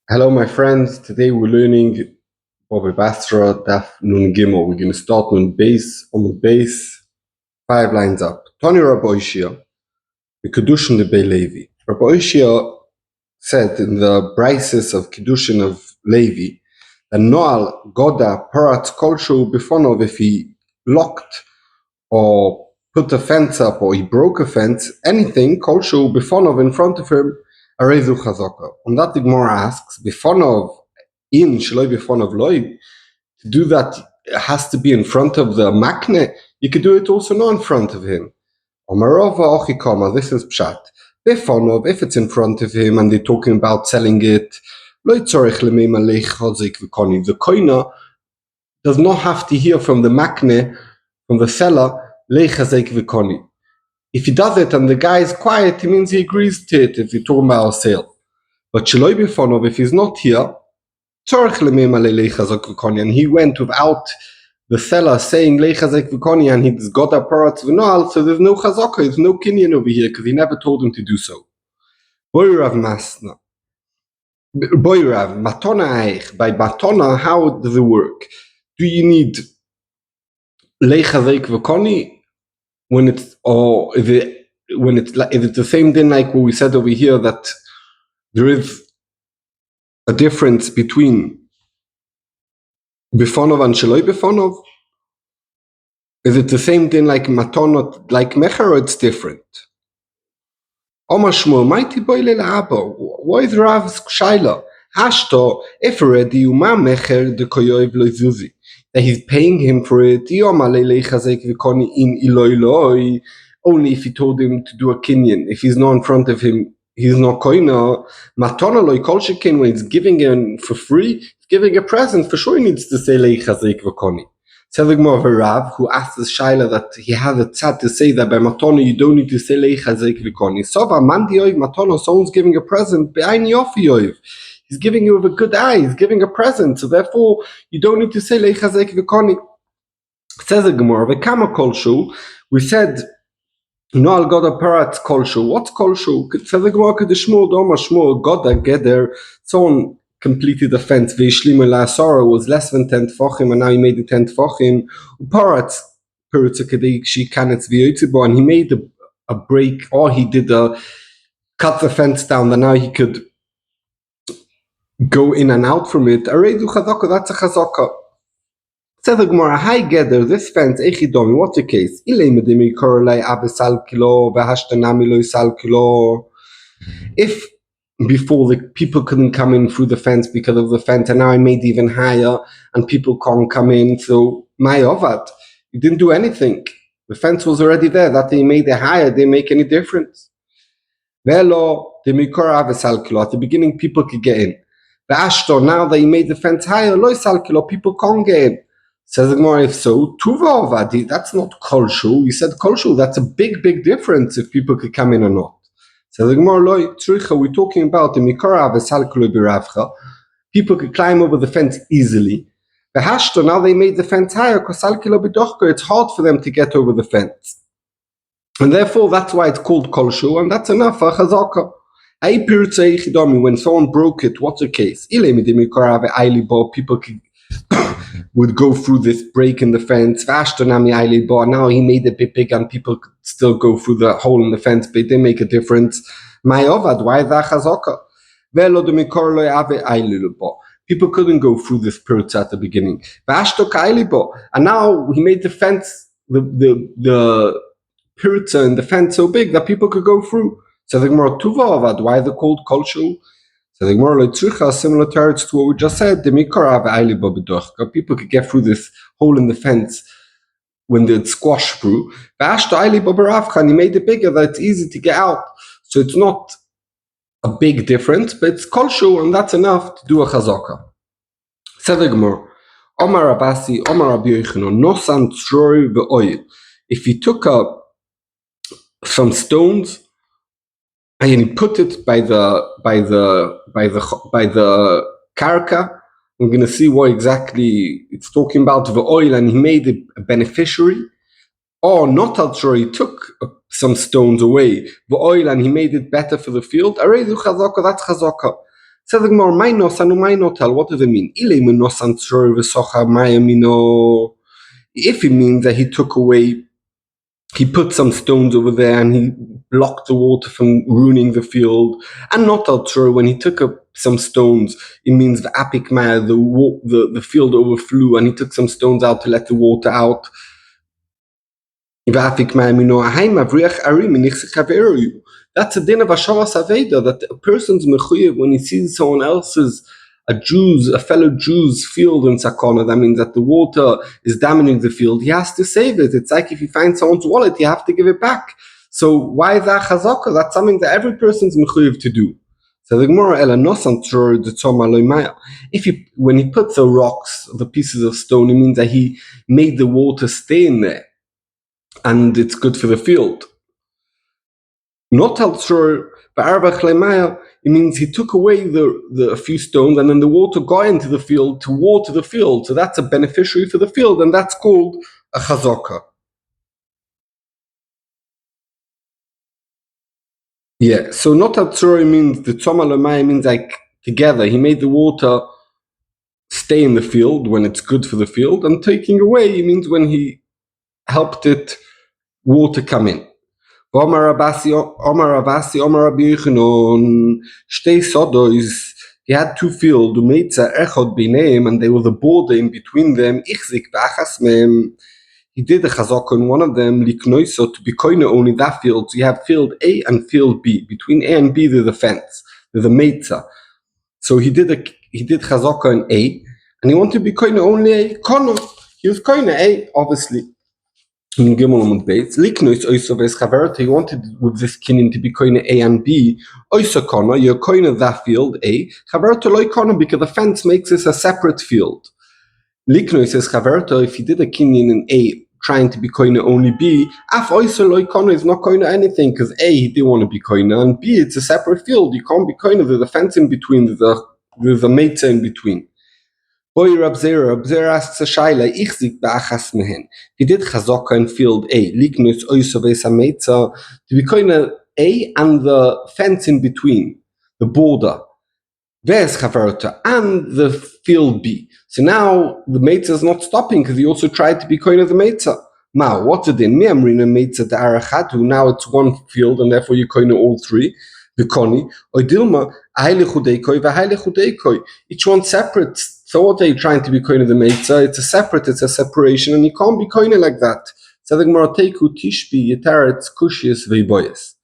Hello, my friends. Today we're learning Bobby Basra, Daf Nun Gimel. We're going to start on the base, 5 lines up. Tony Rabbi Ishia, the Kedushin de Bei Levi. Rabbi Ishia said in the Brises of Kedushin of Levi that Noal Goda Parat Kolshu Bifonov, if he locked or put a fence up or he broke a fence, anything, Kolshu Bifonov in front of him, Arezu Chazaka. On that, the Gemara asks, Bifonov in Shaloi Bifonov Loi, to do that, it has to be in front of the makne. You could do it also not in front of him. Omarova Ochikoma, this is Pshat. Bifonov, if it's in front of him and they're talking about selling it, Loi Tzorech Lemei Malech Chozik V'Koni. The koina does not have to hear from the makne, from the seller, Leichazek V'Koni. If he does it and the guy is quiet, it means he agrees to it if you're talking about a sale. But Shaloi Bifonov, if he's not here, and he went without the seller saying Leichazek V'Koni and he's got a parat v'noal, so there's no chazaka, there's no kinyan over here because he never told him to do so. Boirav Masna. Boirav, Matona Eich. By Matona, how does it work? Do you need Leichazek V'Koni when it's, or is it the same thing like what we said over here that there is a difference between Bifonov and Shaloi Bifonov? Is it the same thing like Matonot, like Mecher, or it's different? Omar Shmuel, mighty boy le'aba. Why is Rav's shaila? Hashto, if already Uma Mecher de Koyoiv lo Zuzi, that he's paying him for it. Yoma le'leichazek v'koni in iloi. Only if he told him to do a kinyan. If he's not in front of him, he's not koina. Matona loy kol shekin, when he's giving him for free, he's giving a present. For sure he needs to say leichazek v'koni. Telling more of a Rav who asked the shaila that he had a tzad to say that by matona you don't need to say leichazek v'koni. Sova mandi oiv matona, someone's giving a present. Be'ayin yofi oiv. He's giving you with a good eye. He's giving a present, so therefore you don't need to say leichazek v'koni. Says the Gemara, v'kama kolshu. We said no al goda parat kolshu. What's kolshu? Says the Gemara, kedeshmul doma shmul goda geder. Someone completed the fence. Ve'ishlim la'asara was less than 10 tefachim, and now he made it 10 tefachim. Parat peritza kedei she kanetz v'yotzibo, and he made a break, or he did cut the fence down, and now he could go in and out from it. Aredu chazaka, that's a chazaka. Says the Gemara, hi Geder, this fence, echidomi, what's the case? If before the people couldn't come in through the fence because of the fence, and now I made it even higher, and people can't come in, so my ovad, you didn't do anything. The fence was already there. That they made it higher didn't make any difference. Velo, at the beginning people could get in. The Ashtor, now that he made the fence higher, lo salkilo, people can't get in. Says the Gemara, if so, tuva ovadi, that's not kolshu. You said kolshu, that's a big, big difference if people could come in or not. Says the Gemara, lo tzricha, we're talking about the mikara v'salkilo biravcha. People could climb over the fence easily. The Ashtor, now they made the fence higher, because salkilo bidochka, it's hard for them to get over the fence. And therefore, that's why it's called kolshu, and that's enough for chazaka. When someone broke it, what's the case? People would go through this break in the fence. Now he made it a bit big and people could still go through the hole in the fence, but it didn't make a difference. Why is that chazaka? People couldn't go through this perch at the beginning. And now he made the fence, the pirza in the fence so big that people could go through. So the Gemara tuva avad, why they're called kolshu? So the Gemara leitzucha, similar to what we just said, the mikara v'aylibo b'dochka. People could get through this hole in the fence when they'd squash through. V'ashto aylibo b'ravcha, and he made it bigger that it's easy to get out. So it's not a big difference, but it's kolshu, and that's enough to do a chazaka. So the Gemara, Omar Abasi, Omar Rabbi Yochanan, nosan tzroi v'oil. If he took some stones and he put it by the karka, we're going to see what exactly it's talking about, the oil, and he made it a beneficiary. or not al he took some stones away, the oil, and he made it better for the field, Aryeh chazaka, that's chazaka. Says the Gemara, my nosan my notal, what does it mean? If it means that he took away, he put some stones over there and he blocked the water from ruining the field, and not al when he took up some stones, it means the apik maya, the field overflew and he took some stones out to let the water out. That's a din of Ashavas Aveda, that a person's mechuyev when he sees someone else's, a fellow Jew's field in Sakona, that means that the water is damaging the field, he has to save it. It's like if you find someone's wallet, you have to give it back. So why that chazaka? That's something that every person's mechuyev to do. So the Gemara ela nosan tzor the tzoma loymaya. When he put the rocks, the pieces of stone, it means that he made the water stay in there, and it's good for the field. Not al-Tzur, it means he took away the few stones and then the water got into the field to water the field. So that's a beneficiary for the field, and that's called a chazaka. Yeah, so not al-Tzur means the tzoma l'maya means like together. He made the water stay in the field when it's good for the field, and taking away means when he helped it water come in. Omar Rabasi, Rabbi Yochanan, Shtei Sodois, he had two fields, Umeitza Echod Bineim, and there was a border in between them, Ichzik B'achas Mehem. He did a chazaka in one of them, Liknoiso, to be koine only that field. So you have field A and field B. Between A and B, there's a fence, there's a meitza. So he did chazaka in A, and he wanted to be koine only A. Kono, he was koine A, obviously. In Gimel Amud Beis, Liknois Oiso Ves Chaverta, he wanted with this kinyan to be koine A and B. Oiso Kono, you're koine that field A. Chaverta loy kono, because the fence makes this a separate field. Liknois says Chaverta, if he did a kinyan in A, trying to be koine only B, af Oiso loy kono is not koine anything, because A, he didn't want to be koine, and B, it's a separate field. You can't be koine, there's a fence in between, there's a meitza in between. Boy Rab Zera asks a shaila, ichzik ba'achas mehen. He did chazaka in field A, liknus oiso ve'sa meitza, to be koine A and the fence in between, the border, ve'es chaverta, and the field B. So now the meitza is not stopping, because he also tried to be koine the meitza. Now, what's it in? Mi amrina meitza da'arachatu, now it's one field, and therefore you koine all three. Each one separate. So what are you trying to be koine the meitza? It's a separation, and you can't be koine like that. So the Gemara teiku tishbi yitaretz kushius veiboyes.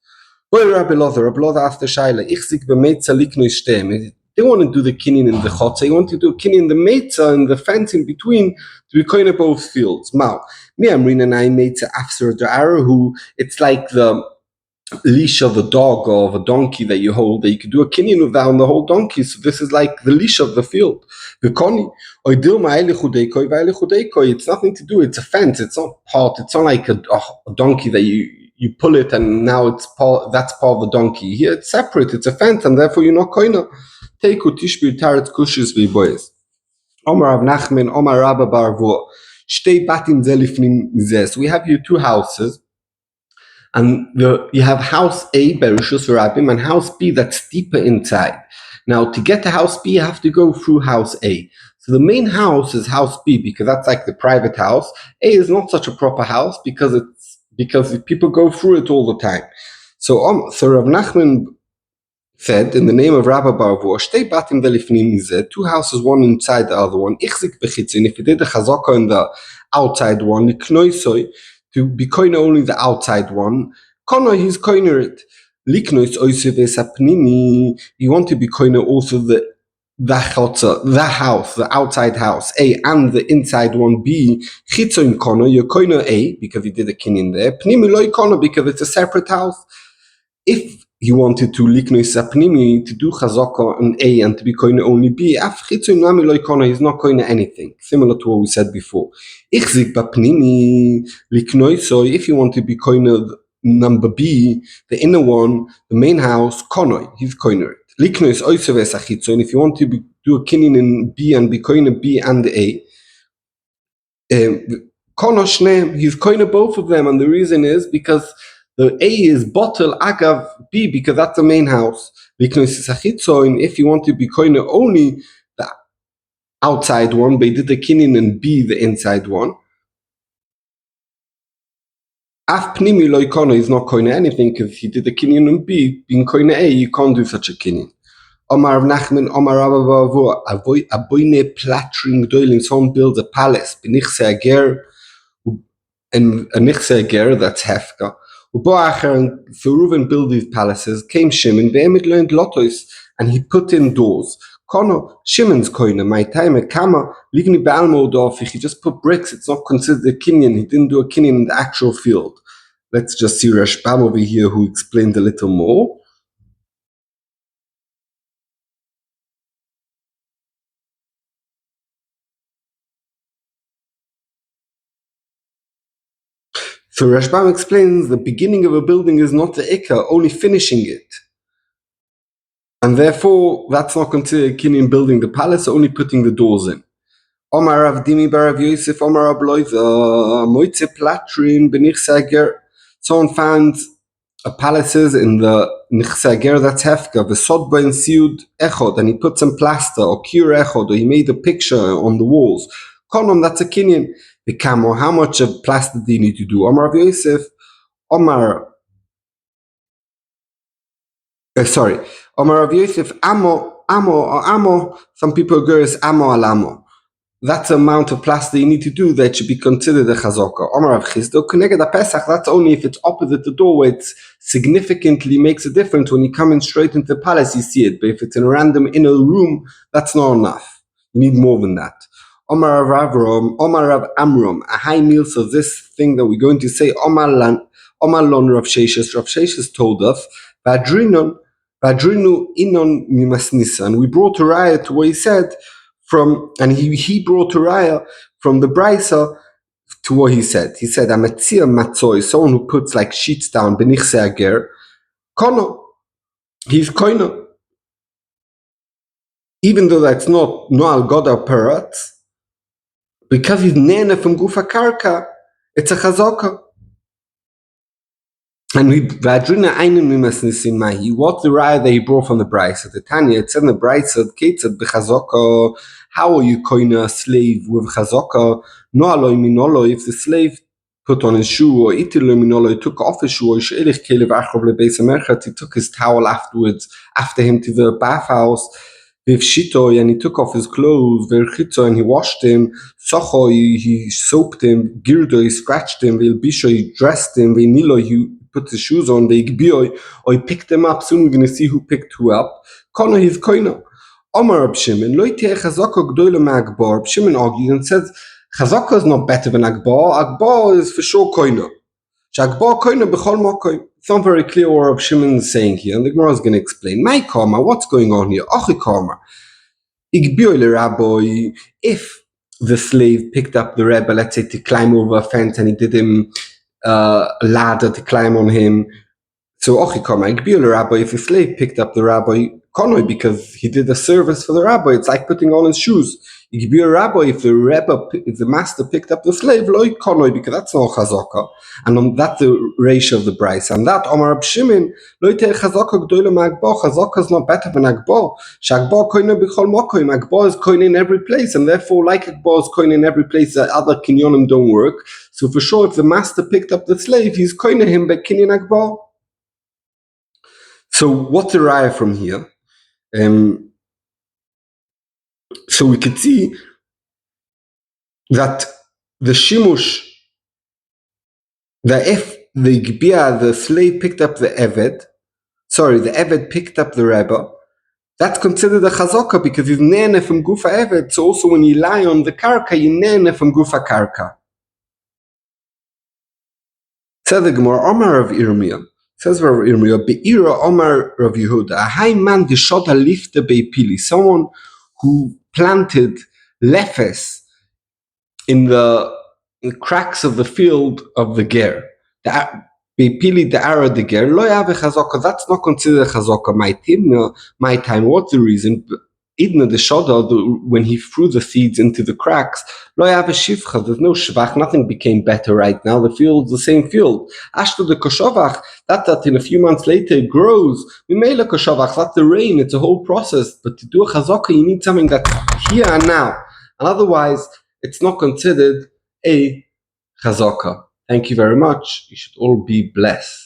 Boy Rabbi Lothar asked the shaila, ichzik b'meitza liknoi shtem. They want to do the kinyan in the chotza. They want to do a kinyan in the meitza and the fence in between to be koine both fields. Mao mi amrina nai meitza afser da'ara, who it's like the leash of a dog or of a donkey that you hold, that you could do a kinyan with that on the whole donkey. So this is like the leash of the field. It's nothing to do, it's a fence, it's not like a donkey that you pull it and now that's part of the donkey. Here it's separate, it's a fence, and therefore you're not koina. Teiku tishbi taretz kushis v'boyes. Omar Rav Nachman, Omar Rabba Bar Vua. Shtei batim ze lifnim zeh. So we have here two houses, and you have house A, Berushus Rabim, and house B that's deeper inside. Now, to get to house B, you have to go through house A. So the main house is house B, because that's like the private house. A is not such a proper house because people go through it all the time. So Rav Nachman said, in the name of Rabbi Barvu, Shtei batim velifnim mizeh, two houses, one inside the other one. Ichzik bechitzin, if you did the chazaka in the outside one, liknoisoi, to be koine only the outside one, kono, he's koiner it. Liknois oiseves apnimi, you want to be koine also the house, the outside house, A, and the inside one, B, chitzoin kono, you're koine A, because you did a kinyan there, pnimi loy kono, because it's a separate house. If he wanted to liknois apnimi, to do chazaka on A and to be koine only B, af chitzoin nami loy kono, he's not koine anything, similar to what we said before. Ichzik bapnimi liknoiso, if you want to be koine number B, the inner one, the main house, konoi, he's koiner it. Liknois oiseves achitzon, if you want to do a kinyan in B and be koiner B and A, Kono shneim, he's koine both of them, and the reason is because the A is bottle agav B, because that's the main house. Because if you want to be koine only the outside one, they did the kinin and B the inside one. Af pnimi loy kono is not koine anything because he did the kinin and B. Being koine A, you can't do such a kinin. Omar Nachman, Omar Rabba Aboine Platring Doiling, someone builds a palace, Benichse Ager, and a Nichse Ager, that's Hefka. Uboacher and Reuven build these palaces, came Shimon, Be'emid learned Lotois, and he put in doors. Kono, Shimon's koine, my time, a kama, Ligni Balmodorf, he just put bricks, it's not considered a kinyan, he didn't do a kinyan in the actual field. Let's just see Rashbam over here who explained a little more. So Rashbam explains the beginning of a building is not the ikka, only finishing it. And therefore, that's not considered kinyan building the palace, only putting the doors in. Omar Rav Dimi Barav Yosef, Omar Rav Loiza, Moitze Platrin, Benichsager. Someone found palaces in the Nichsager, that's Hefka, the Sodba and Siud Echod, and he put some plaster or Kir Echod, or he made a picture on the walls. Konom, that's a kinyan. The camo, how much of plaster do you need to do? Omar Rav Yosef, Omar Rav Yosef, Amo, some people agree is Amo al Amo. That's the amount of plaster you need to do that should be considered a chazaka. Omar Rav Chizdo, Keneged Pesach, that's only if it's opposite the doorway, it significantly makes a difference. When you come in straight into the palace, you see it. But if it's in a random inner room, that's not enough. You need more than that. Omar Rav Amram, a high meal, so this thing that we're going to say, Omar Lon Rav Sheshes told us, Vadrinu inon mimasnisa, and we brought a riot to what he said, and he brought a raya from the brisa to what he said. He said, "Amatzia matzoi," someone who puts like sheets down, benichse ager, kono, he's koino, even though that's not noal goda perat, because he's nene from gufa karka, it's a chazaka. And we vadrina einen mimasnisin mahi. What's the raya that he brought from the brisa? The Tanya, it said in the brisa, "Ketzad b'chazaka." How are you koina a slave with chazaka? No aloi minolo, if the slave put on his shoe, or itilo minolo, he took off his shoe, or she'erich kelev achov lebeis hamerchat, he took his towel afterwards, after him to the bathhouse, with shito, and he took off his clothes, verchitzo, and he washed him, socho, he soaped him, girdo, he scratched him, vilbisho, he dressed him, vinilo, he put his shoes on, veigbioi, or he picked them up. Soon we're going to see who picked who up. Kono, he's koino. Omar Rab Shimon, lo yiteh chazaka gdoila me'agbar. Rab Shimon argues and says, chazaka is not better than agbar. Agbar is for sure koino. Shagbar koino b'chol mokoy. It's not very clear what Rab Shimon is saying here, and the Gemara is going to explain. My karma, what's going on here? Ochi karma. Igbioi le rabbi, if the slave picked up the rebbe, let's say to climb over a fence, and he did him a ladder to climb on him. So Ochi karma, igbioi le rabbi, if the slave picked up the rabbi, konoi, because he did a service for the rabbi, it's like putting on his shoes. Igbioi rabbi, if the master picked up the slave, loy konoi, because that's not chazaka, and that's the ratio of the price. And that Omar Rab Shimon, loy teh chazaka gdoila me'agbar. Chazaka is not better than agbar. Shagbar koine b'chol mokoim. Agbar is koine in every place, and therefore, like agbar is koine in every place, that other kinyonim don't work. So for sure, if the master picked up the slave, he's koine him by kinyan agbar. So what's the raya from here? So we could see that the shimush, that if the gbia, the slave picked up the eved picked up the rebbe, that's considered a chazaka because he's nene from gufa eved. So also when you lie on the karka, you nene from gufa karka. Says the Gemara, Omar of Irmiyah. Says Rav Irmiyah, Be'ira Omar Rav Yehuda, a high man dishota lifte beipili, someone who planted lefes in the cracks of the field of the ger. Beipili the ara the ger, lo yave chazaka, that's not considered chazaka. My time, what's the reason? Idna the Shoda, when he threw the seeds into the cracks, lo have a shivcha, there's no shvach, nothing became better right now, the field's the same field. Ashto the koshovach, that in a few months later it grows. Mimela koshovach, that's the rain, it's a whole process. But to do a chazaka, you need something that's here and now. And otherwise, it's not considered a chazaka. Thank you very much. You should all be blessed.